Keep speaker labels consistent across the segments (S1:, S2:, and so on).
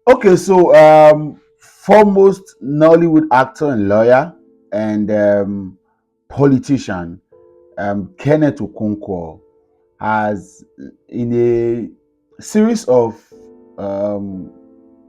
S1: Okay, so foremost Nollywood actor and lawyer and politician Kenneth Okonkwo has, in a series of um,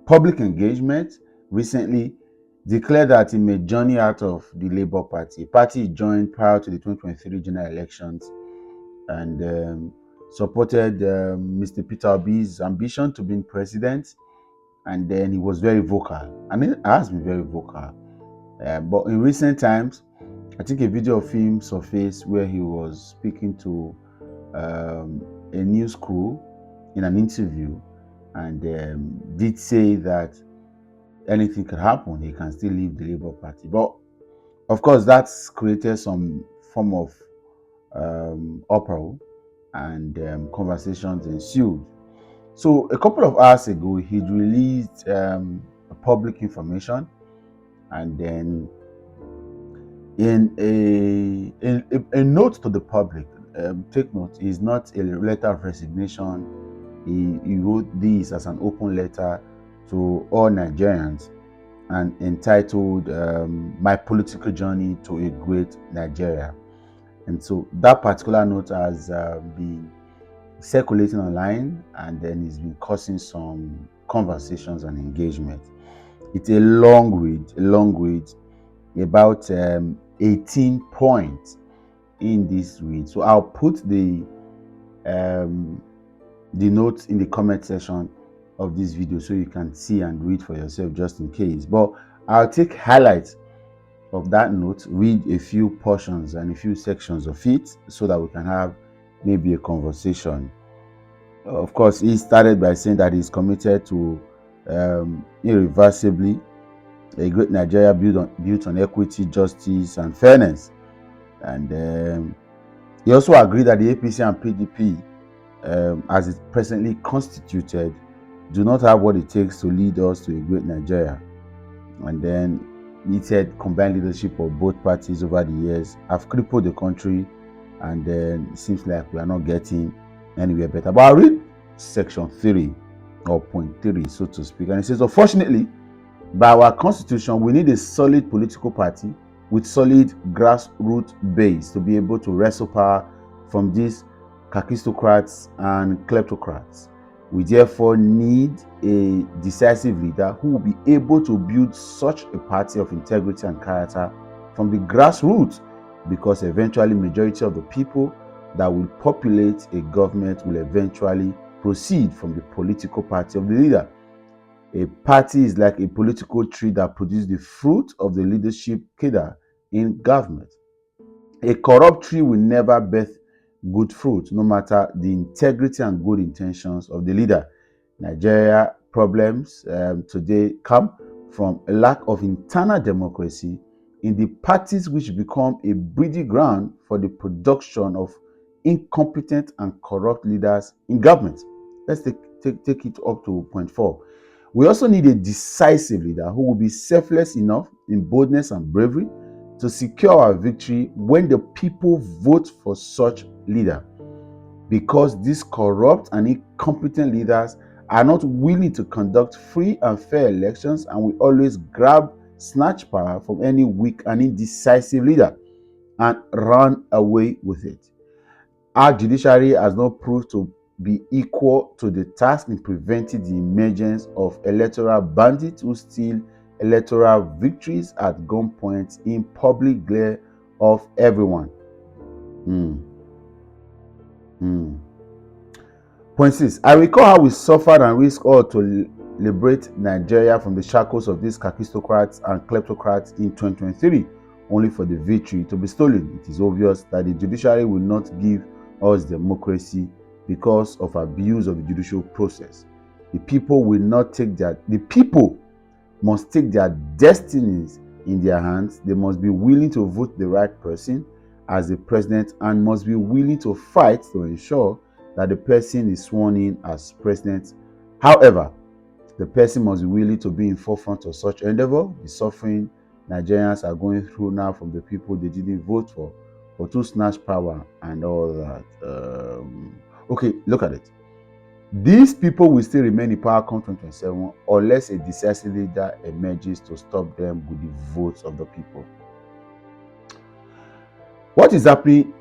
S1: public engagement, recently declared that he may journey out of the Labour Party, a party he joined prior to the 2023 general elections, and supported Mr. Peter Obi's ambition to be president. And then he was very vocal, and he has been very vocal. But in recent times, I think a video of him surfaced where he was speaking to a news crew in an interview, and did say that anything could happen. He can still leave the Labour Party. But of course, that's created some form of uproar, and conversations ensued. So a couple of hours ago, he released public information, and then in a note to the public, take note, is not a letter of resignation. He wrote this as an open letter to all Nigerians and entitled "My Political Journey to a Great Nigeria." And so that particular note has been circulating online, and then it's been causing some conversations and engagement. It's a long read, about 18 points in this read. So I'll put the notes in the comment section of this video so you can see and read for yourself, just in case. But I'll take highlights of that note, read a few portions and a few sections of it so that we can have maybe a conversation. Of course, he started by saying that he's committed to irreversibly a great Nigeria built on equity, justice, and fairness. And he also agreed that the APC and PDP, as it's presently constituted, do not have what it takes to lead us to a great Nigeria. And then he said combined leadership of both parties over the years have crippled the country, and then it seems like we are not getting anywhere better. But I'll read section 3 or point 3, so to speak. And it says, unfortunately, by our constitution, we need a solid political party with solid grassroots base to be able to wrestle power from these kakistocrats and kleptocrats. We therefore need a decisive leader who will be able to build such a party of integrity and character from the grassroots, because eventually majority of the people that will populate a government will eventually proceed from the political party of the leader. A party is like a political tree that produces the fruit of the leadership cadre in government. A corrupt tree will never birth good fruit, no matter the integrity and good intentions of the leader. Nigeria problems today come from a lack of internal democracy in the parties, which become a breeding ground for the production of incompetent and corrupt leaders in government. Let's take it up to point 4. We also need a decisive leader who will be selfless enough in boldness and bravery to secure our victory when the people vote for such leader. Because these corrupt and incompetent leaders are not willing to conduct free and fair elections, and will always snatch power from any weak and indecisive leader and run away with it. Our judiciary has not proved to be equal to the task in preventing the emergence of electoral bandits who steal electoral victories at gunpoint in public glare of everyone. Point 6. I recall how we suffered and risked all to liberate Nigeria from the shackles of these kakistocrats and kleptocrats in 2023, only for the victory to be stolen. It is obvious that the judiciary will not give us democracy because of abuse of the judicial process. The people must take their destinies in their hands. They must be willing to vote the right person as the president, and must be willing to fight to ensure that the person is sworn in as president. However, the person must be willing to be in forefront of such endeavor. The suffering Nigerians are going through now from the people they didn't vote for to snatch power and all that. Okay, look at it. These people will still remain in power come 2027 unless a decisive leader emerges to stop them with the votes of the people. What is happening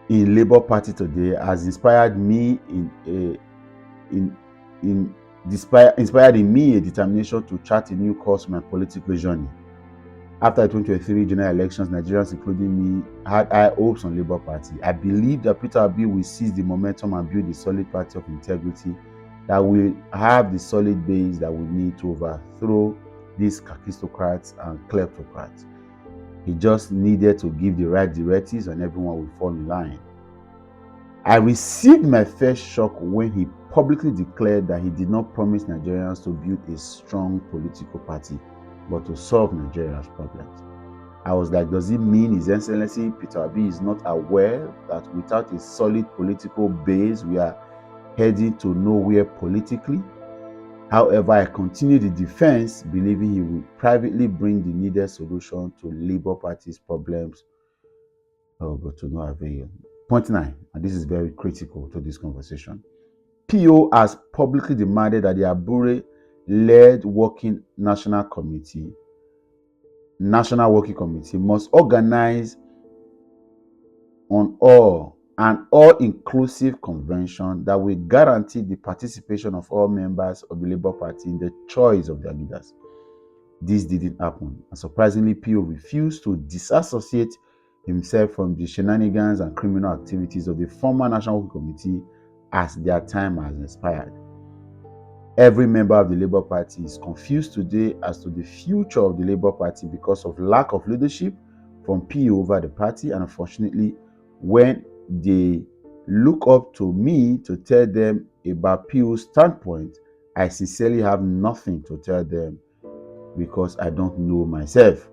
S1: in Labour Party today has inspired me inspired in me a determination to chart a new course for my political journey. After the 2023 general elections, Nigerians, including me, had high hopes on Labour Party. I believe that Peter Obi will seize the momentum and build a solid party of integrity that will have the solid base that we need to overthrow these kakistocrats and kleptocrats. He just needed to give the right directives and everyone will fall in line. I received my first shock when he publicly declared that he did not promise Nigerians to build a strong political party, but to solve Nigeria's problems. I was like, does it mean His Excellency Peter Obi is not aware that without a solid political base, we are heading to nowhere politically? However, I continued the defense, believing he would privately bring the needed solution to Labour Party's problems, but to no avail. Point 9, and this is very critical to this conversation. PO has publicly demanded that the Abure-led National Working Committee must organize an all-inclusive convention that will guarantee the participation of all members of the Labour Party in the choice of their leaders. This didn't happen, and surprisingly, PO refused to disassociate himself from the shenanigans and criminal activities of the former National Working Committee as their time has expired. Every member of the Labour Party is confused today as to the future of the Labour Party because of lack of leadership from PO over the party, and unfortunately, when they look up to me to tell them about PO's standpoint, I sincerely have nothing to tell them because I don't know myself.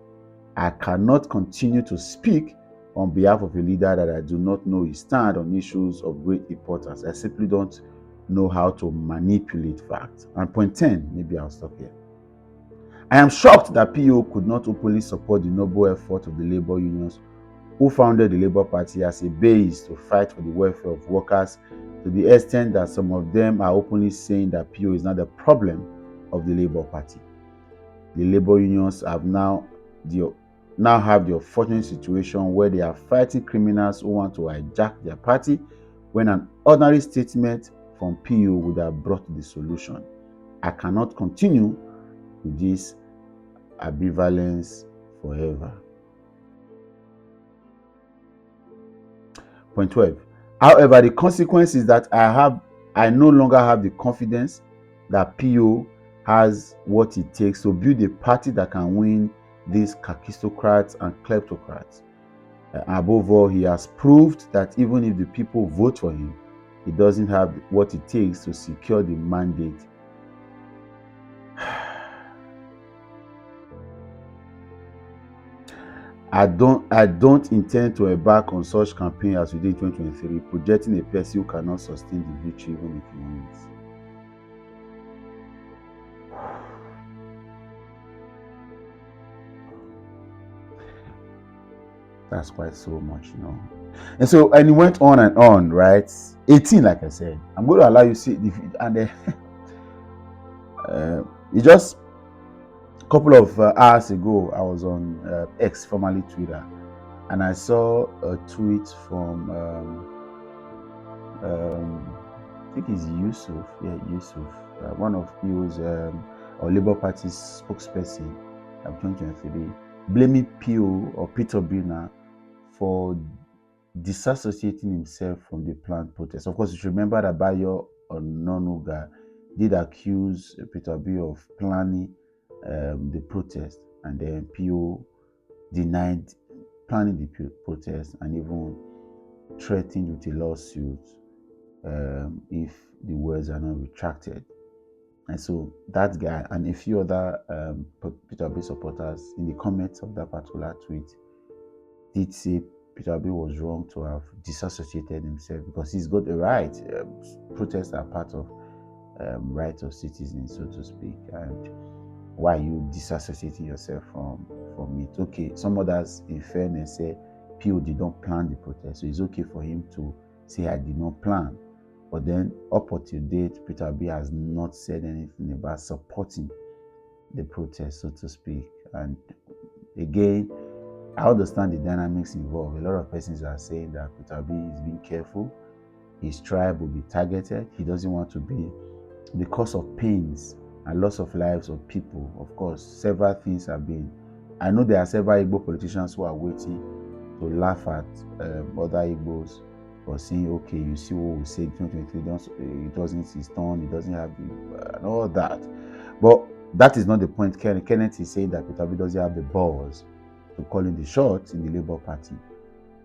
S1: I cannot continue to speak on behalf of a leader that I do not know his stand on issues of great importance. I simply don't know how to manipulate facts. And point 10, maybe I'll stop here. I am shocked that PO could not openly support the noble effort of the labor unions who founded the Labour Party as a base to fight for the welfare of workers, to the extent that some of them are openly saying that PO is not the problem of the Labour Party. The labor unions have now have the unfortunate situation where they are fighting criminals who want to hijack their party, when an ordinary statement from PO would have brought the solution. I cannot continue with this ambivalence forever. Point 12. However, the consequence is that I no longer have the confidence that PO has what it takes to build a party that can win these kakistocrats and kleptocrats. Above all, he has proved that even if the people vote for him, he doesn't have what it takes to secure the mandate. I don't intend to embark on such campaign as we did in 2023, projecting a person who cannot sustain the victory even if he wins. That's quite so much, you know. And he went on, right? 18, like I said. I'm going to allow you to see it, and it just a couple of hours ago, I was on X, formerly Twitter, and I saw a tweet from I think it's Yusuf, one of PO's or Labour Party's spokesperson of 2023, blaming PO or Peter Obi for disassociating himself from the planned protest. Of course, you should remember that Bayo Ononuga did accuse Peter Obi of planning the protest, and then PO denied planning the protest and even threatened with a lawsuit if the words are not retracted. And so that guy and a few other Peter Obi supporters in the comments of that particular tweet did say Peter Obi was wrong to have disassociated himself because he's got the right. Protests are part of rights of citizens, so to speak. And why are you disassociating yourself from it? Okay, some others, in fairness, say PO did not plan the protest, so it's okay for him to say I did not plan. But then, up until date, Peter Obi has not said anything about supporting the protest, so to speak. And again, I understand the dynamics involved. A lot of persons are saying that Peter Obi is being careful. His tribe will be targeted. He doesn't want to be the cause of pains and loss of lives of people. Of course, several things have been. I know there are several Igbo politicians who are waiting to laugh at other Igbos for saying, okay, you see what we said 2023, it wasn't his turn, it doesn't have the, and all that. But that is not the point. Kenneth is saying that Peter Obi doesn't have the balls to call in the shots in the Labour Party.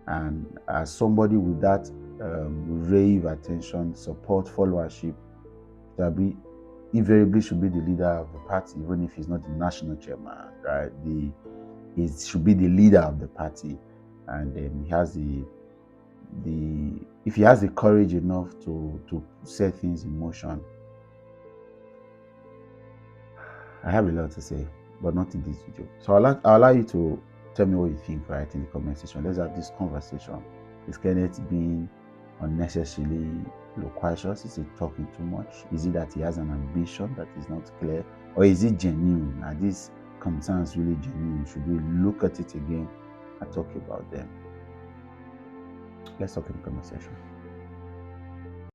S1: And as somebody with that rave attention, support, followership, Peter Obi invariably should be the leader of the party, even if he's not the national chairman, right? He should be the leader of the party, and he has if he has the courage enough to set things in motion. I have a lot to say, but not in this video. So I'll allow you to tell me what you think, right, in the comment section. Let's have this conversation. Is Kenneth being unnecessarily loquacious? Is he talking too much? Is it that he has an ambition that is not clear? Or is it genuine? Are these concerns really genuine? Should we look at it again and talk about them? Let's talk in the comment section.